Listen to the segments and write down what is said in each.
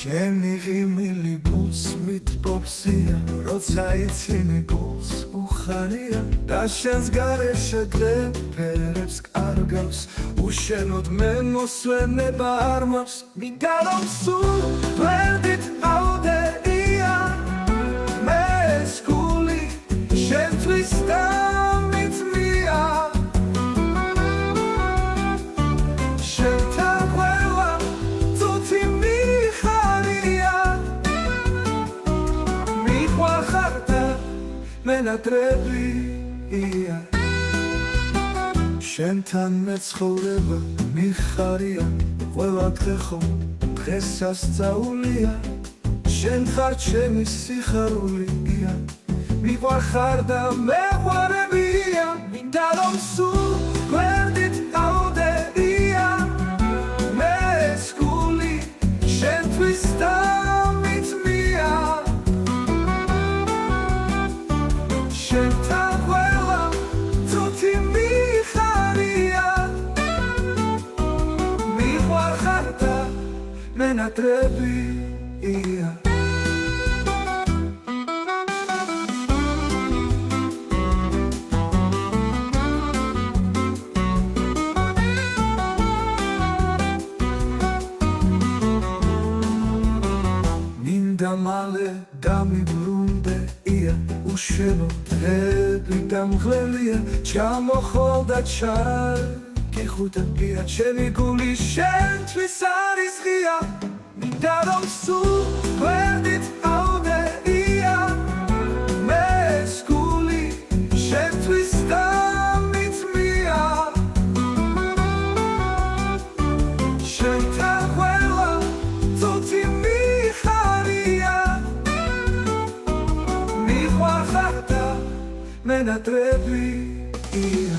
შენი ღიმილი გულს მიტყობსია, როცა იცინი გულს უხარია და შენს გარეშე დღეფერებს კარგავს, უშენოდ მე მოსვენება არ მაქვს. მინდა რომ სულ გვერდით ავდეია მე ეს გული შენთვის დამიწმია, შენთან ყველა წუთი მიხარია, მიყვარხარ და მენატრებია, შენთან მეცხოვრება მიხარია, ყველა დღე ხომ დღესასწაულია, შენ ხარ ჩემი სიხარულია, მიყვარხარ და მეყვარებია. მინდა რომ სულ გვერდით ავდეია მე ეს გული შენთვის დამიწმია, შენთან ყველა წუთი მიხარია, მიყვარხარ და მენატრებია. მალე დამიბრუნდეია, უშენო დღეები დამღლელია, ჩამოხვალ და ჩაგიხუტებია, ჩემი გული შენთვის არის ღია. მინდა რომ სულ გვერდით ავდეია მე ეს გული შენთვის დამიწმია, შენთან ყველა წუთი მენატრებია.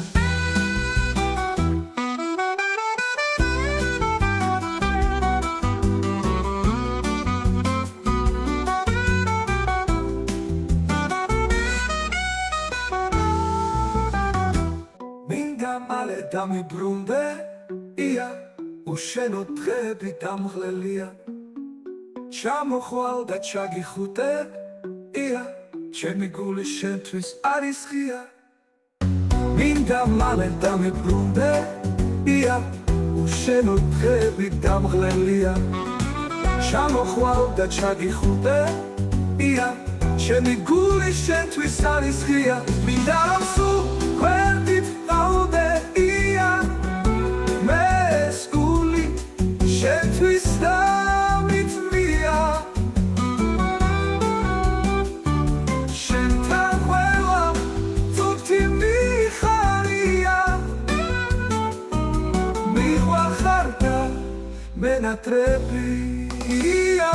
მინდა მალე დამიბრუნდეია, უშენო დღეები დამღლელია, ჩამოხვალ და ჩაგიხუტებია, ჩემი გული შენთვის არის ღია. მინდა მალე დამიბრუნდეია, უშენო დღეები დამღლელია, ჩამოხვალ და ჩაგიხუტებია, ჩემი გული შენთვის არის ღია. მინდა რომ სულ გვერდით ავდეია მე ეს გული შენთვის დამიწმია, მენატრებია.